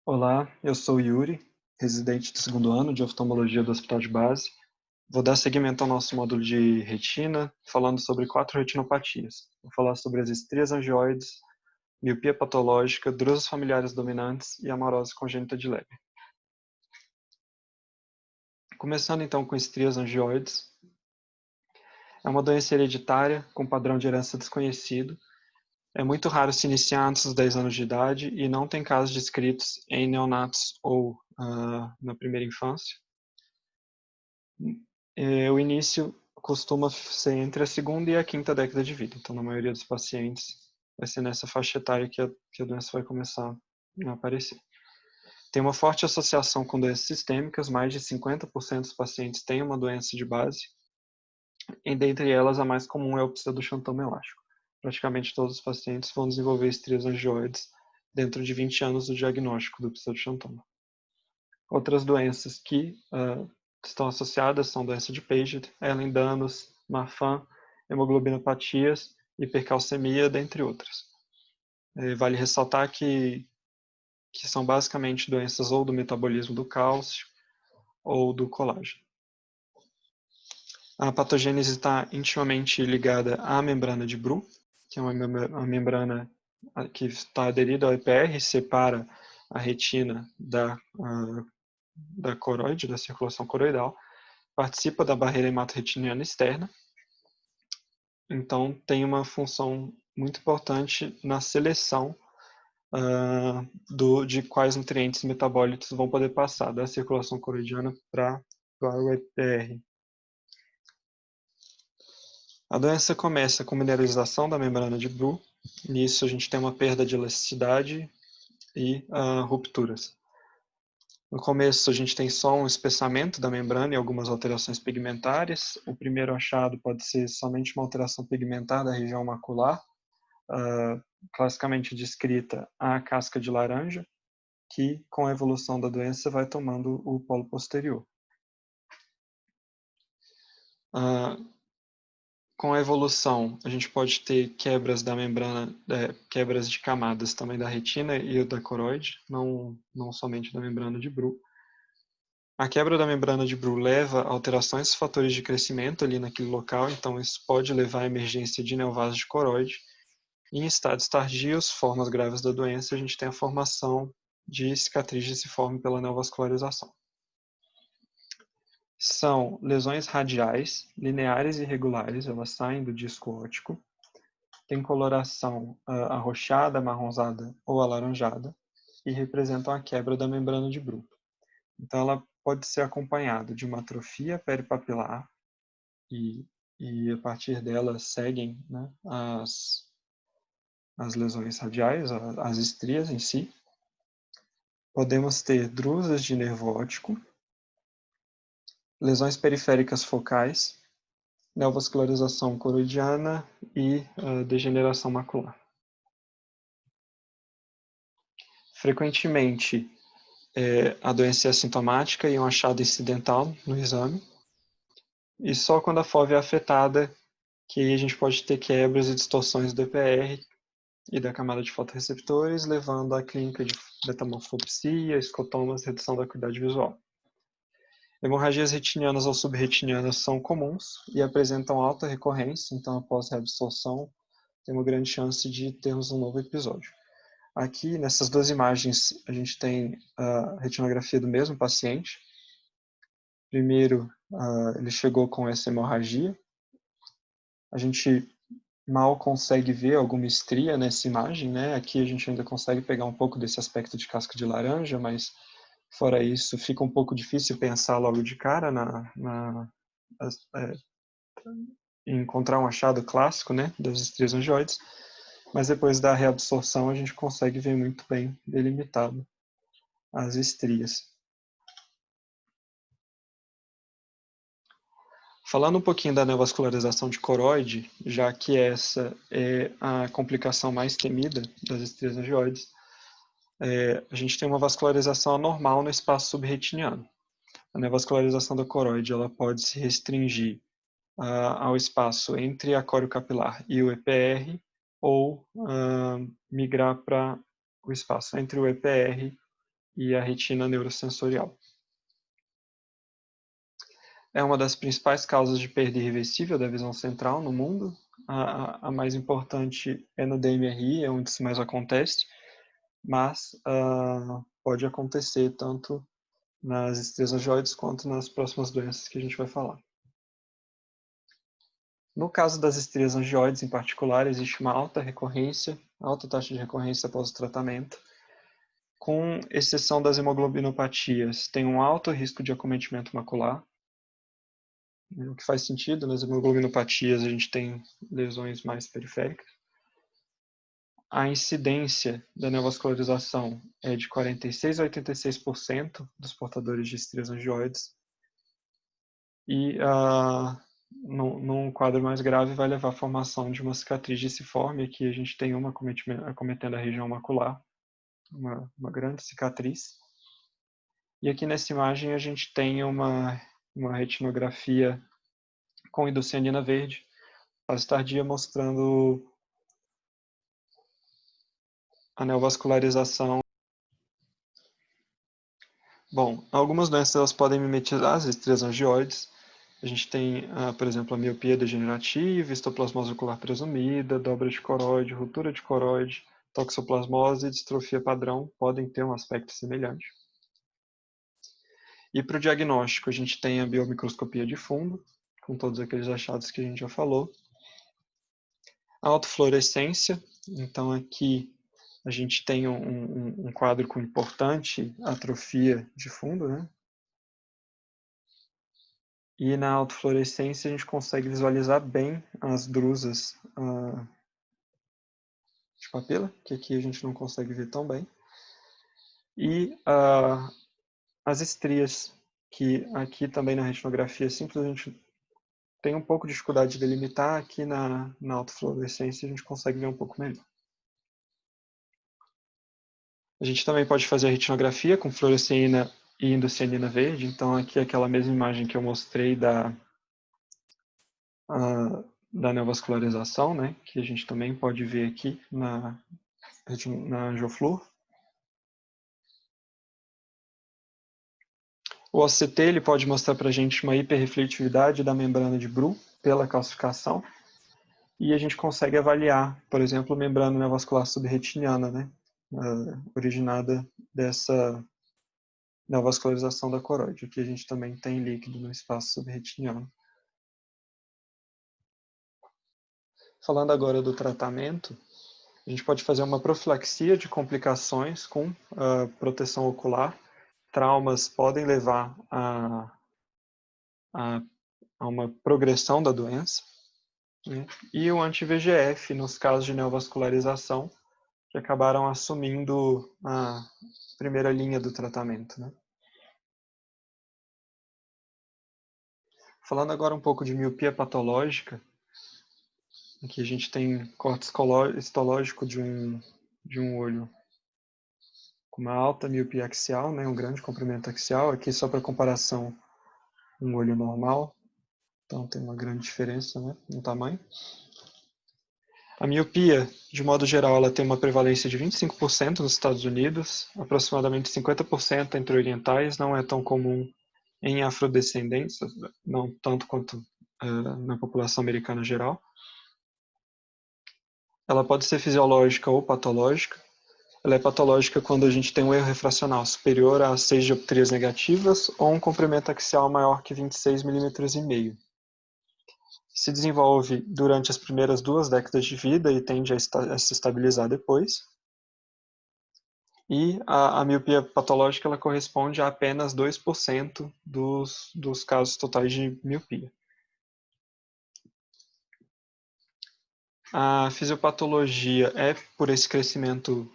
Olá, eu sou o Yuri, residente do segundo ano de oftalmologia do Hospital de Base. Vou dar seguimento ao nosso módulo de retina, falando sobre 4 retinopatias. Vou falar sobre as estrias angioides, miopia patológica, drusas familiares dominantes e amarose congênita de Leber. Começando então com estrias angioides. É uma doença hereditária com padrão de herança desconhecido. É muito raro se iniciar antes dos 10 anos de idade e não tem casos descritos em neonatos ou na primeira infância. O início costuma ser entre a segunda e a quinta década de vida. Então, na maioria dos pacientes, vai ser nessa faixa etária que a doença vai começar a aparecer. Tem uma forte associação com doenças sistêmicas, mais de 50% dos pacientes têm uma doença de base, e dentre elas a mais comum é o pseudoxantoma elástico. Praticamente todos os pacientes vão desenvolver estrias angioides dentro de 20 anos do diagnóstico do pseudoxantoma. Outras doenças que estão associadas são doença de Paget, Ehlers-Danlos, Marfan, hemoglobinopatias, hipercalcemia, dentre outras. Vale ressaltar que são basicamente doenças ou do metabolismo do cálcio ou do colágeno. A patogênese está intimamente ligada à membrana de Bru, que é uma membrana que está aderida ao EPR, separa a retina da coroide, da circulação coroidal, participa da barreira hemato-retiniana externa, então tem uma função muito importante na seleção de quais nutrientes metabólitos vão poder passar da circulação coroidiana para o EPR. A doença começa com mineralização da membrana de Bru, nisso a gente tem uma perda de elasticidade e rupturas. No começo, a gente tem só um espessamento da membrana e algumas alterações pigmentares. O primeiro achado pode ser somente uma alteração pigmentar da região macular, classicamente descrita a casca de laranja, que com a evolução da doença vai tomando o polo posterior. Com a evolução, a gente pode ter quebras da membrana, quebras de camadas também da retina e da coroide, não somente da membrana de Bru. A quebra da membrana de Bru leva a alterações dos fatores de crescimento ali naquele local, então isso pode levar à emergência de neovasos de coroide. E em estados tardios, formas graves da doença, a gente tem a formação de cicatriz deciforme pela neovascularização. São lesões radiais, lineares e irregulares, elas saem do disco óptico, tem coloração arroxeada, amarronzada ou alaranjada e representam a quebra da membrana de Bru. Então, ela pode ser acompanhada de uma atrofia peripapilar e a partir dela seguem, né, as lesões radiais, as estrias em si. Podemos ter drusas de nervo óptico, lesões periféricas focais, neovascularização coroidiana e degeneração macular. Frequentemente, a doença é assintomática e um achado incidental no exame. E só quando a FOV é afetada que a gente pode ter quebras e distorções do EPR e da camada de fotorreceptores, levando à clínica de metamorfopsia, escotomas, redução da acuidade visual. Hemorragias retinianas ou subretinianas são comuns e apresentam alta recorrência, então após reabsorção tem uma grande chance de termos um novo episódio. Aqui, nessas duas imagens, a gente tem a retinografia do mesmo paciente. Primeiro, ele chegou com essa hemorragia. A gente mal consegue ver alguma estria nessa imagem, né? Aqui a gente ainda consegue pegar um pouco desse aspecto de casca de laranja, mas fora isso fica um pouco difícil pensar logo de cara em encontrar um achado clássico, né, das estrias angioides, mas depois da reabsorção a gente consegue ver muito bem delimitado as estrias. Falando um pouquinho da neovascularização de coroide, já que essa é a complicação mais temida das estrias angioides, a gente tem uma vascularização anormal no espaço subretiniano. A neovascularização da coroide ela pode se restringir ao espaço entre a córeo capilar e o EPR, ou migrar para o espaço entre o EPR e a retina neurosensorial. É uma das principais causas de perda irreversível da visão central no mundo. A mais importante é no DMRI, é onde isso mais acontece, mas pode acontecer tanto nas estrias angioides quanto nas próximas doenças que a gente vai falar. No caso das estrias angioides, em particular, existe uma alta taxa de recorrência após o tratamento, com exceção das hemoglobinopatias, tem um alto risco de acometimento macular, o que faz sentido. Nas hemoglobinopatias a gente tem lesões mais periféricas. A incidência da neovascularização é de 46% a 86% dos portadores de estrias angioides. E num quadro mais grave vai levar à formação de uma cicatriz giciforme. Aqui a gente tem uma acometendo a região macular, uma grande cicatriz. E aqui nessa imagem a gente tem uma retinografia com hidrocianina verde, fase tardia, mostrando a neovascularização. Bom, algumas doenças elas podem mimetizar as estrias angioides. A gente tem, por exemplo, a miopia degenerativa, histoplasmose ocular presumida, dobra de coroide, ruptura de coroide, toxoplasmose e distrofia padrão podem ter um aspecto semelhante. E para o diagnóstico, a gente tem a biomicroscopia de fundo, com todos aqueles achados que a gente já falou. A autofluorescência, então aqui a gente tem um quadro com importante atrofia de fundo, né? E na autofluorescência a gente consegue visualizar bem as drusas de papila, que aqui a gente não consegue ver tão bem. E as estrias, que aqui também na retinografia simplesmente tem um pouco de dificuldade de delimitar, aqui na autofluorescência a gente consegue ver um pouco melhor. A gente também pode fazer a retinografia com fluoresceína e indocianina verde. Então aqui é aquela mesma imagem que eu mostrei da neovascularização, né, que a gente também pode ver aqui na angioflúor. O OCT ele pode mostrar para a gente uma hiperrefletividade da membrana de Bru pela calcificação, e a gente consegue avaliar, por exemplo, a membrana neovascular subretiniana, né, originada dessa neovascularização da coroide. Aqui a gente também tem líquido no espaço subretiniano. Falando agora do tratamento, a gente pode fazer uma profilaxia de complicações com proteção ocular. Traumas podem levar a uma progressão da doença, né? E o anti-VEGF nos casos de neovascularização, que acabaram assumindo a primeira linha do tratamento, né? Falando agora um pouco de miopia patológica, aqui a gente tem corte histológico de um olho com uma alta miopia axial, né, um grande comprimento axial. Aqui, só para comparação, um olho normal. Então tem uma grande diferença, né, no tamanho. A miopia, de modo geral, ela tem uma prevalência de 25% nos Estados Unidos, aproximadamente 50% entre orientais. Não é tão comum em afrodescendentes, não tanto quanto na população americana geral. Ela pode ser fisiológica ou patológica. Ela é patológica quando a gente tem um erro refracional superior a 6 dioptrias negativas ou um comprimento axial maior que 26,5 mm. Se desenvolve durante as primeiras 2 décadas de vida e tende a se estabilizar depois. E a miopia patológica ela corresponde a apenas 2% dos casos totais de miopia. A fisiopatologia é por esse crescimento.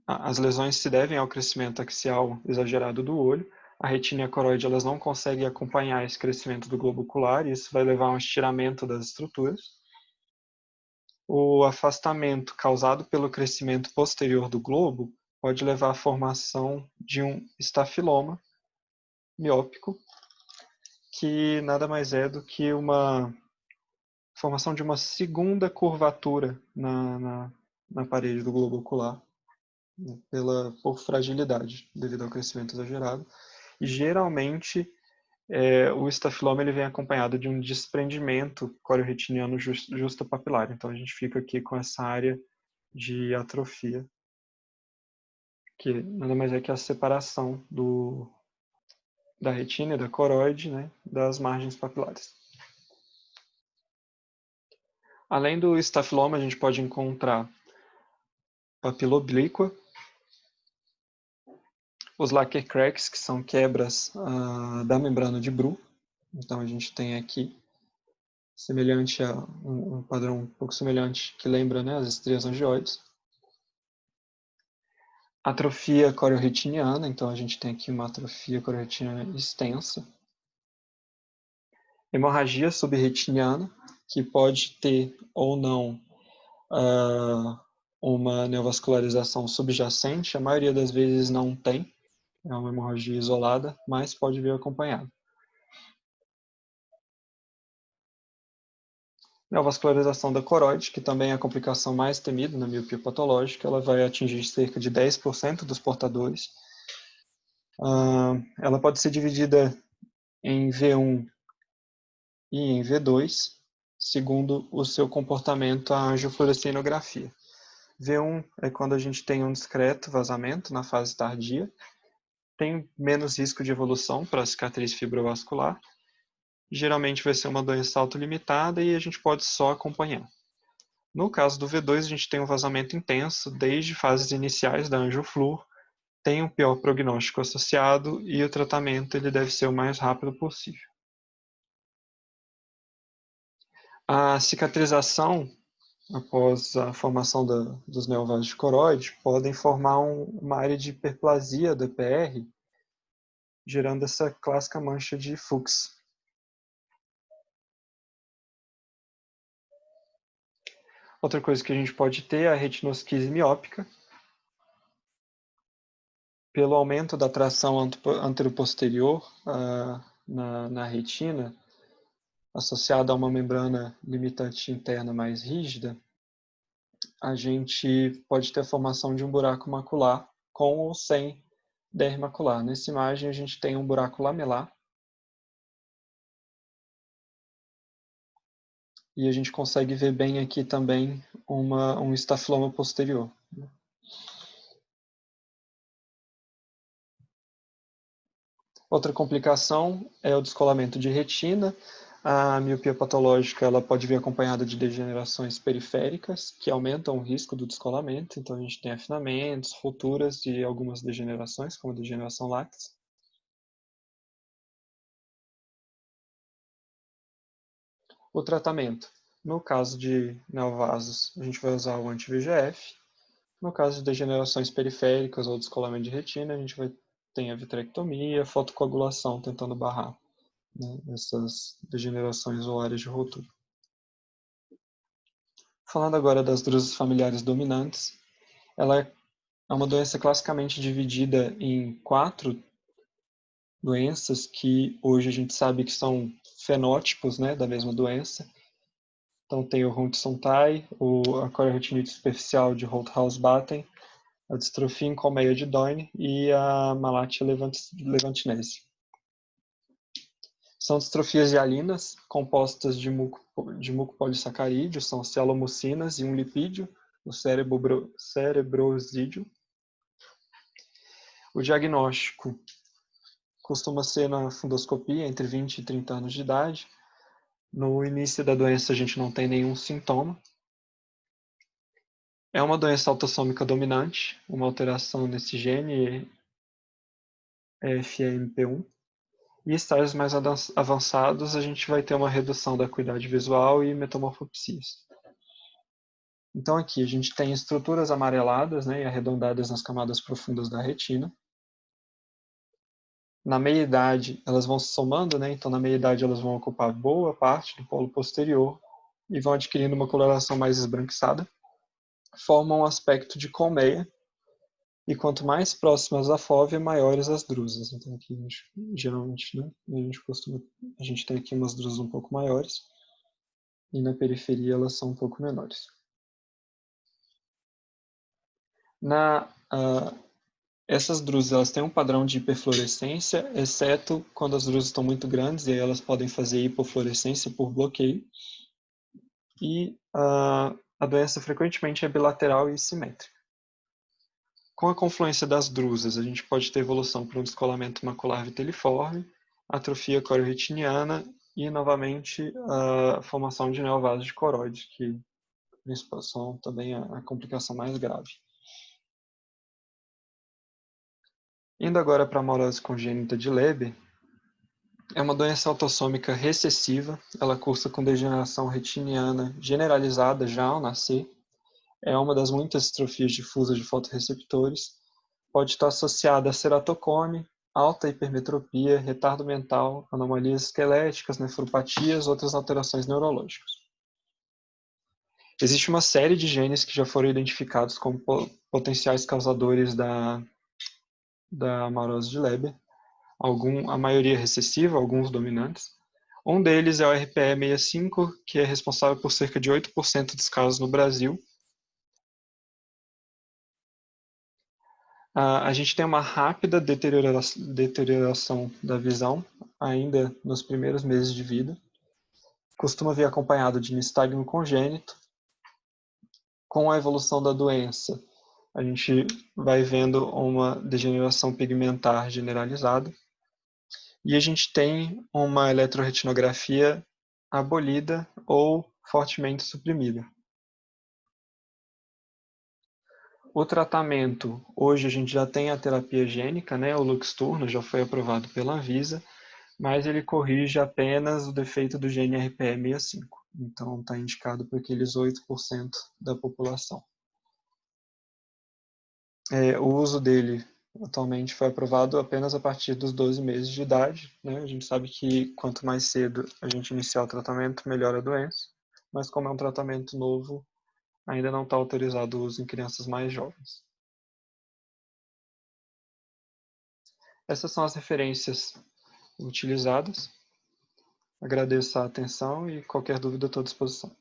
As lesões se devem ao crescimento axial exagerado do olho. A retina e a coroide elas não conseguem acompanhar esse crescimento do globo ocular, e isso vai levar a um estiramento das estruturas. O afastamento causado pelo crescimento posterior do globo pode levar à formação de um estafiloma miópico, que nada mais é do que uma formação de uma segunda curvatura na parede do globo ocular. né, por fragilidade, devido ao crescimento exagerado. E geralmente o estafiloma ele vem acompanhado de um desprendimento corioretiniano justapapilar. Então a gente fica aqui com essa área de atrofia, que nada mais é que a separação da retina e da coroide, né, das margens papilares. Além do estafiloma, a gente pode encontrar papila oblíqua, os Lacker cracks, que são quebras da membrana de Bruch. Então a gente tem aqui semelhante a um padrão um pouco semelhante que lembra, né, as estrias angioides. Atrofia corioretiniana, então a gente tem aqui uma atrofia corioretiniana extensa. Hemorragia subretiniana, que pode ter ou não uma neovascularização subjacente, a maioria das vezes não tem, é uma hemorragia isolada, mas pode vir acompanhada. Neovascularização da coroide, que também é a complicação mais temida na miopia patológica, ela vai atingir cerca de 10% dos portadores. Ela pode ser dividida em V1 e em V2, segundo o seu comportamento à angiofluorescinografia. V1 é quando a gente tem um discreto vazamento na fase tardia, tem menos risco de evolução para a cicatriz fibrovascular, geralmente vai ser uma doença autolimitada e a gente pode só acompanhar. No caso do V2, a gente tem um vazamento intenso desde fases iniciais da angioflúor, tem um pior prognóstico associado e o tratamento ele deve ser o mais rápido possível. A cicatrização após a formação dos neovasos de coroide podem formar uma área de hiperplasia do EPR, gerando essa clássica mancha de Fuchs. Outra coisa que a gente pode ter é a retinosquise miópica. Pelo aumento da tração anteroposterior na retina, associada a uma membrana limitante interna mais rígida, a gente pode ter a formação de um buraco macular com ou sem DR macular. Nessa imagem a gente tem um buraco lamelar e a gente consegue ver bem aqui também um estafiloma posterior. Outra complicação é o descolamento de retina. A miopia patológica ela pode vir acompanhada de degenerações periféricas, que aumentam o risco do descolamento. Então, a gente tem afinamentos, rupturas e algumas degenerações, como a degeneração láctea. O tratamento. No caso de neovasos, a gente vai usar o anti-VEGF. No caso de degenerações periféricas ou descolamento de retina, a gente vai ter a vitrectomia, fotocoagulação, tentando barrar, né, essas degenerações ou áreas de ruptura. Falando agora das drusas familiares dominantes, ela é uma doença classicamente dividida em 4 doenças que hoje a gente sabe que são fenótipos, né, da mesma doença. Então tem o Hunt-Sontai, a corioretinite superficial de Holthaus-Batten, a distrofia em colmeia de Doyne e a malatia levantinense. São distrofias hialinas compostas de mucopolissacarídeos, são celomocinas e um lipídio, o cerebrosídeo. O diagnóstico costuma ser na fundoscopia entre 20 e 30 anos de idade. No início da doença a gente não tem nenhum sintoma. É uma doença autossômica dominante, uma alteração nesse gene FMP1. E estágios mais avançados a gente vai ter uma redução da acuidade visual e metamorfopsias. Então aqui a gente tem estruturas amareladas, né, e arredondadas nas camadas profundas da retina. Na meia-idade elas vão se somando, né, então na meia-idade elas vão ocupar boa parte do polo posterior e vão adquirindo uma coloração mais esbranquiçada. Formam um aspecto de colmeia e quanto mais próximas à fóvea, maiores as drusas. Então aqui geralmente, né, a gente tem aqui umas drusas um pouco maiores e na periferia elas são um pouco menores. Essas drusas elas têm um padrão de hiperfluorescência, exceto quando as drusas estão muito grandes, e aí elas podem fazer hipofluorescência por bloqueio. E a doença frequentemente é bilateral e simétrica. Com a confluência das drusas, a gente pode ter evolução para um descolamento macular viteliforme, atrofia corioretiniana e, novamente, a formação de neovasos de coroide, que são também a complicação mais grave. Indo agora para a amorose congênita de Leber, é uma doença autossômica recessiva, ela cursa com degeneração retiniana generalizada já ao nascer, é uma das muitas distrofias difusas de fotorreceptores, pode estar associada a ceratocone, alta hipermetropia, retardo mental, anomalias esqueléticas, nefropatias, outras alterações neurológicas. Existe uma série de genes que já foram identificados como potenciais causadores da amarose de Leber, a maioria recessiva, alguns dominantes. Um deles é o RPE65, que é responsável por cerca de 8% dos casos no Brasil. A gente tem uma rápida deterioração da visão, ainda nos primeiros meses de vida. Costuma vir acompanhado de nistagmo congênito. Com a evolução da doença, a gente vai vendo uma degeneração pigmentar generalizada. E a gente tem uma eletroretinografia abolida ou fortemente suprimida. O tratamento, hoje a gente já tem a terapia gênica, né? O Luxturna já foi aprovado pela Anvisa, mas ele corrige apenas o defeito do gene RPE65. Então está indicado para aqueles 8% da população. O uso dele atualmente foi aprovado apenas a partir dos 12 meses de idade, né? A gente sabe que quanto mais cedo a gente iniciar o tratamento, melhor a doença, mas como é um tratamento novo, ainda não está autorizado o uso em crianças mais jovens. Essas são as referências utilizadas. Agradeço a atenção e qualquer dúvida estou à disposição.